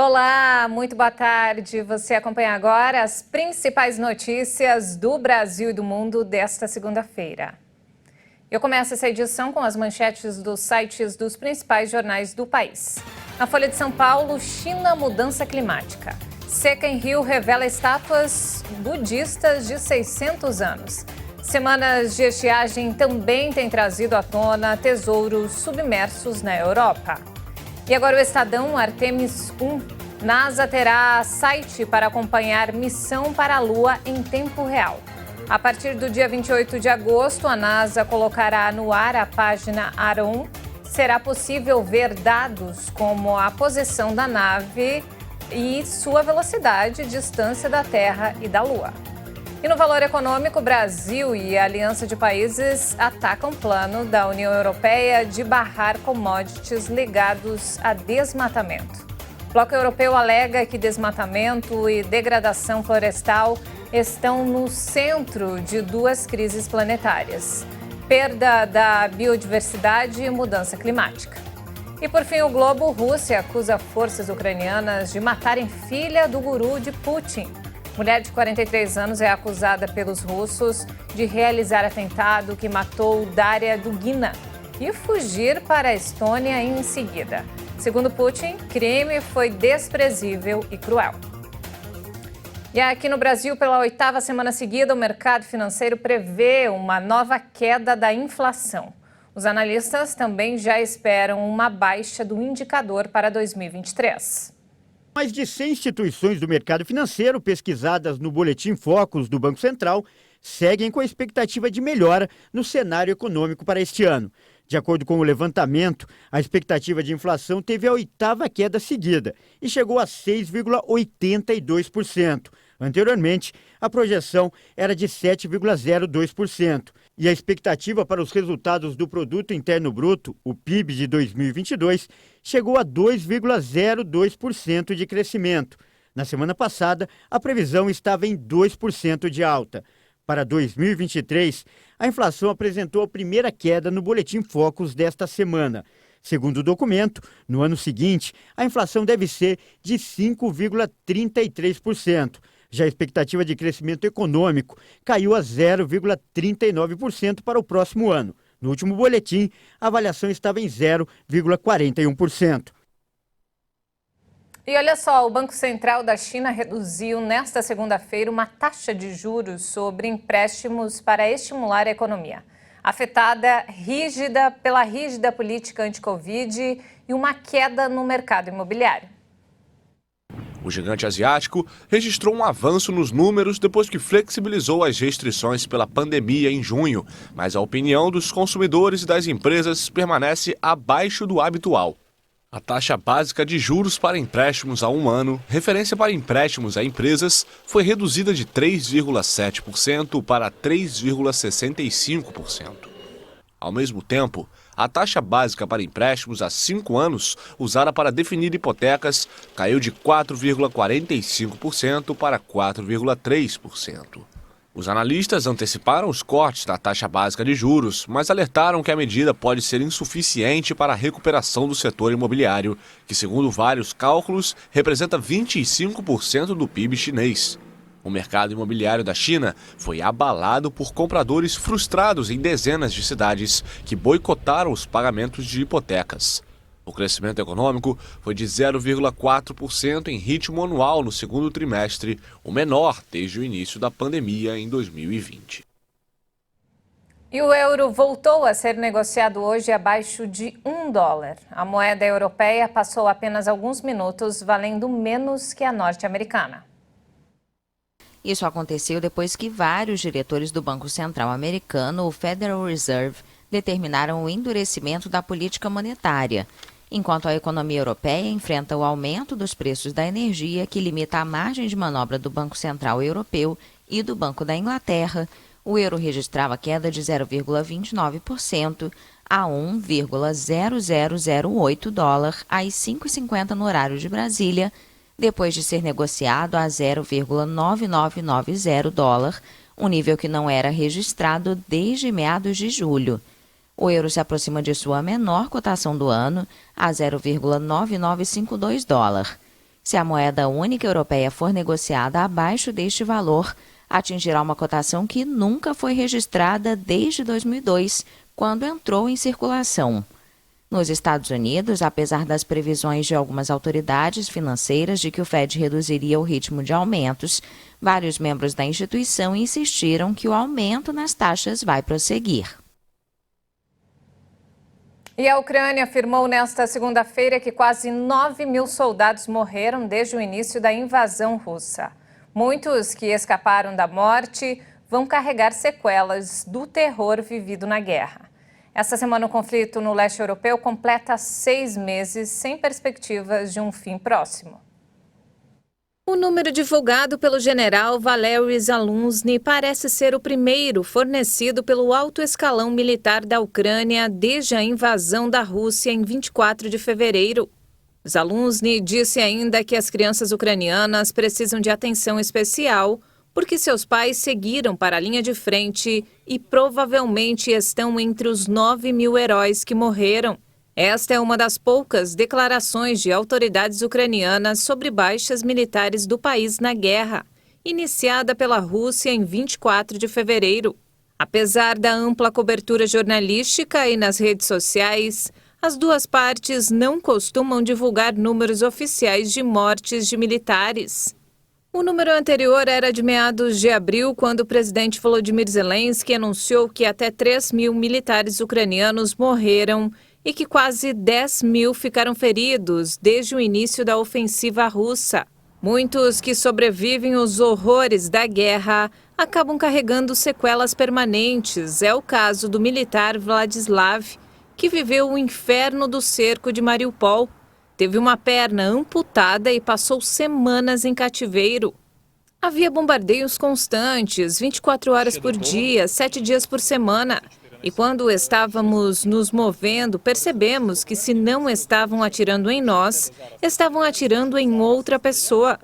Olá, muito boa tarde. Você acompanha agora as principais notícias do Brasil e do mundo desta segunda-feira. Eu começo essa edição com as manchetes dos sites dos principais jornais do país. Na Folha de São Paulo, China, mudança climática. Seca em Rio revela estátuas budistas de 600 anos. Semanas de estiagem também têm trazido à tona tesouros submersos na Europa. E agora o Estadão, Artemis 1. NASA terá site para acompanhar missão para a Lua em tempo real. A partir do dia 28 de agosto, a NASA colocará no ar a página Aron. Será possível ver dados como a posição da nave e sua velocidade, distância da Terra e da Lua. E no valor econômico, o Brasil e a Aliança de Países atacam o plano da União Europeia de barrar commodities ligados a desmatamento. O Bloco Europeu alega que desmatamento e degradação florestal estão no centro de duas crises planetárias: perda da biodiversidade e mudança climática. E por fim, o Globo, Rússia acusa forças ucranianas de matarem filha do guru de Putin. Mulher de 43 anos é acusada pelos russos de realizar atentado que matou Daria Dugina e fugir para a Estônia em seguida. Segundo Putin, crime foi desprezível e cruel. E aqui no Brasil, pela 8ª semana seguida, o mercado financeiro prevê uma nova queda da inflação. Os analistas também já esperam uma baixa do indicador para 2023. Mais de 100 instituições do mercado financeiro pesquisadas no Boletim Focus do Banco Central seguem com a expectativa de melhora no cenário econômico para este ano. De acordo com o levantamento, a expectativa de inflação teve a 8ª queda seguida e chegou a 6,82%. Anteriormente, a projeção era de 7,02%. E a expectativa para os resultados do Produto Interno Bruto, o PIB de 2022, chegou a 2,02% de crescimento. Na semana passada, a previsão estava em 2% de alta. Para 2023, a inflação apresentou a primeira queda no Boletim Focus desta semana. Segundo o documento, no ano seguinte, a inflação deve ser de 5,33%. Já a expectativa de crescimento econômico caiu a 0,39% para o próximo ano. No último boletim, a avaliação estava em 0,41%. E olha só, o Banco Central da China reduziu nesta segunda-feira uma taxa de juros sobre empréstimos para estimular a economia, afetada pela rígida política anti-Covid e uma queda no mercado imobiliário. O gigante asiático registrou um avanço nos números depois que flexibilizou as restrições pela pandemia em junho, mas a opinião dos consumidores e das empresas permanece abaixo do habitual. A taxa básica de juros para empréstimos a 1 ano, referência para empréstimos a empresas, foi reduzida de 3,7% para 3,65%. Ao mesmo tempo, a taxa básica para empréstimos a 5 anos, usada para definir hipotecas, caiu de 4,45% para 4,3%. Os analistas anteciparam os cortes da taxa básica de juros, mas alertaram que a medida pode ser insuficiente para a recuperação do setor imobiliário, que, segundo vários cálculos, representa 25% do PIB chinês. O mercado imobiliário da China foi abalado por compradores frustrados em dezenas de cidades que boicotaram os pagamentos de hipotecas. O crescimento econômico foi de 0,4% em ritmo anual no segundo trimestre, o menor desde o início da pandemia em 2020. E o euro voltou a ser negociado hoje abaixo de $1. A moeda europeia passou apenas alguns minutos, valendo menos que a norte-americana. Isso aconteceu depois que vários diretores do Banco Central americano, o Federal Reserve, determinaram o endurecimento da política monetária, enquanto a economia europeia enfrenta o aumento dos preços da energia, que limita a margem de manobra do Banco Central Europeu e do Banco da Inglaterra. O euro registrava queda de 0,29% a $1,0008 às 5h50 no horário de Brasília, depois de ser negociado a $0,9990, um nível que não era registrado desde meados de julho. O euro se aproxima de sua menor cotação do ano, a $0,9952. Se a moeda única europeia for negociada abaixo deste valor, atingirá uma cotação que nunca foi registrada desde 2002, quando entrou em circulação. Nos Estados Unidos, apesar das previsões de algumas autoridades financeiras de que o Fed reduziria o ritmo de aumentos, vários membros da instituição insistiram que o aumento nas taxas vai prosseguir. E a Ucrânia afirmou nesta segunda-feira que quase 9 mil soldados morreram desde o início da invasão russa. Muitos que escaparam da morte vão carregar sequelas do terror vivido na guerra. Esta semana, o conflito no leste europeu completa 6 meses sem perspectivas de um fim próximo. O número divulgado pelo general Valery Zaluzny parece ser o primeiro fornecido pelo alto escalão militar da Ucrânia desde a invasão da Rússia em 24 de fevereiro. Zaluzny disse ainda que as crianças ucranianas precisam de atenção especial porque seus pais seguiram para a linha de frente e provavelmente estão entre os 9 mil heróis que morreram. Esta é uma das poucas declarações de autoridades ucranianas sobre baixas militares do país na guerra, iniciada pela Rússia em 24 de fevereiro. Apesar da ampla cobertura jornalística e nas redes sociais, as duas partes não costumam divulgar números oficiais de mortes de militares. O número anterior era de meados de abril, quando o presidente Volodymyr Zelensky anunciou que até 3 mil militares ucranianos morreram e que quase 10 mil ficaram feridos desde o início da ofensiva russa. Muitos que sobrevivem aos horrores da guerra acabam carregando sequelas permanentes. É o caso do militar Vladislav, que viveu o inferno do cerco de Mariupol. Teve uma perna amputada e passou semanas em cativeiro. Havia bombardeios constantes, 24 horas por dia, 7 dias por semana. E quando estávamos nos movendo, percebemos que se não estavam atirando em nós, estavam atirando em outra pessoa.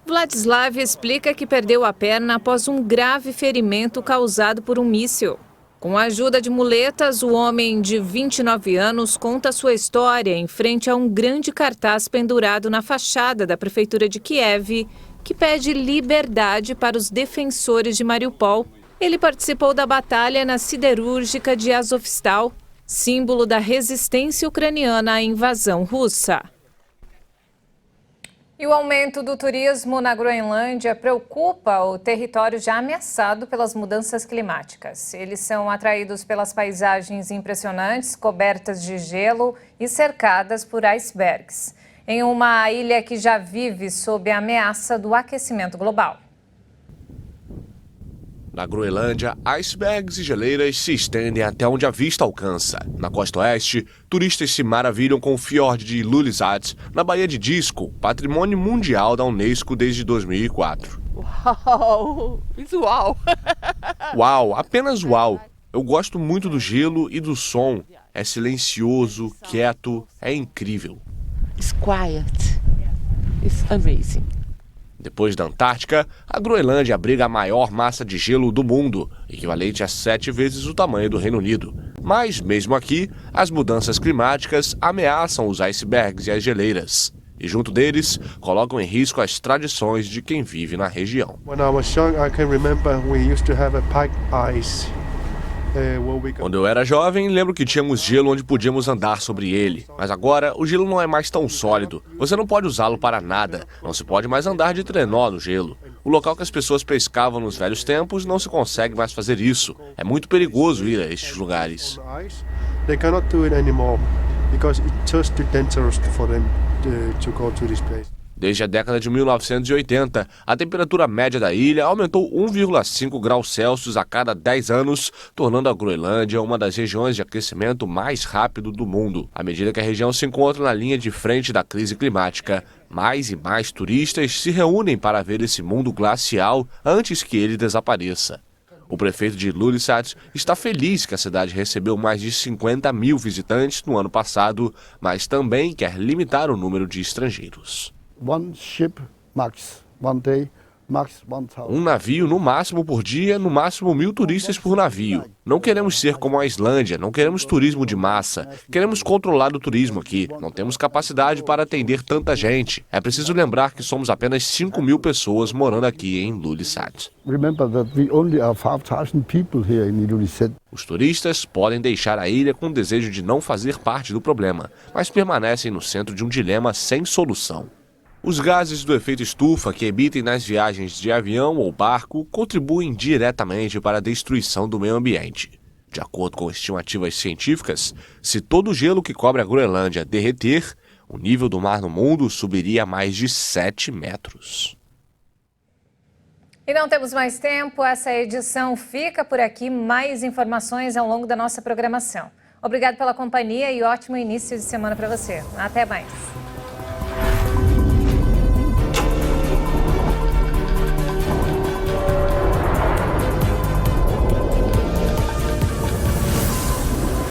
Vladislav explica que perdeu a perna após um grave ferimento causado por um míssil. Com a ajuda de muletas, o homem de 29 anos conta sua história em frente a um grande cartaz pendurado na fachada da prefeitura de Kiev, que pede liberdade para os defensores de Mariupol. Ele participou da batalha na siderúrgica de Azovstal, símbolo da resistência ucraniana à invasão russa. E o aumento do turismo na Groenlândia preocupa o território já ameaçado pelas mudanças climáticas. Eles são atraídos pelas paisagens impressionantes, cobertas de gelo e cercadas por icebergs, em uma ilha que já vive sob a ameaça do aquecimento global. Na Groenlândia, icebergs e geleiras se estendem até onde a vista alcança. Na costa oeste, turistas se maravilham com o fiord de Ilulissat, na Baía de Disco, patrimônio mundial da Unesco desde 2004. Uau! Visual! Uau, apenas uau! Eu gosto muito do gelo e do som. É silencioso, quieto, é incrível. It's quiet. It's amazing. Depois da Antártica, a Groenlândia abriga a maior massa de gelo do mundo, equivalente a 7 vezes o tamanho do Reino Unido. Mas, mesmo aqui, as mudanças climáticas ameaçam os icebergs e as geleiras. E junto deles, colocam em risco as tradições de quem vive na região. Quando eu era jovem, lembro que tínhamos gelo onde podíamos andar sobre ele. Mas agora, o gelo não é mais tão sólido. Você não pode usá-lo para nada. Não se pode mais andar de trenó no gelo. O local que as pessoas pescavam nos velhos tempos não se consegue mais fazer isso. É muito perigoso ir a estes lugares. Desde a década de 1980, a temperatura média da ilha aumentou 1,5 graus Celsius a cada 10 anos, tornando a Groenlândia uma das regiões de aquecimento mais rápido do mundo. À medida que a região se encontra na linha de frente da crise climática, mais e mais turistas se reúnem para ver esse mundo glacial antes que ele desapareça. O prefeito de Ilulissat está feliz que a cidade recebeu mais de 50 mil visitantes no ano passado, mas também quer limitar o número de estrangeiros. One ship max, one day, Um navio no máximo por dia, no máximo 1.000 turistas por navio. Não queremos ser como a Islândia, não queremos turismo de massa. Queremos controlar o turismo aqui. Não temos capacidade para atender tanta gente. É preciso lembrar que somos apenas 5.000 pessoas morando aqui em Ilulissat. Os turistas podem deixar a ilha com o desejo de não fazer parte do problema, mas permanecem no centro de um dilema sem solução. Os gases do efeito estufa que emitem nas viagens de avião ou barco contribuem diretamente para a destruição do meio ambiente. De acordo com estimativas científicas, se todo o gelo que cobre a Groenlândia derreter, o nível do mar no mundo subiria a mais de 7 metros. E não temos mais tempo, essa edição fica por aqui. Mais informações ao longo da nossa programação. Obrigado pela companhia e ótimo início de semana para você. Até mais.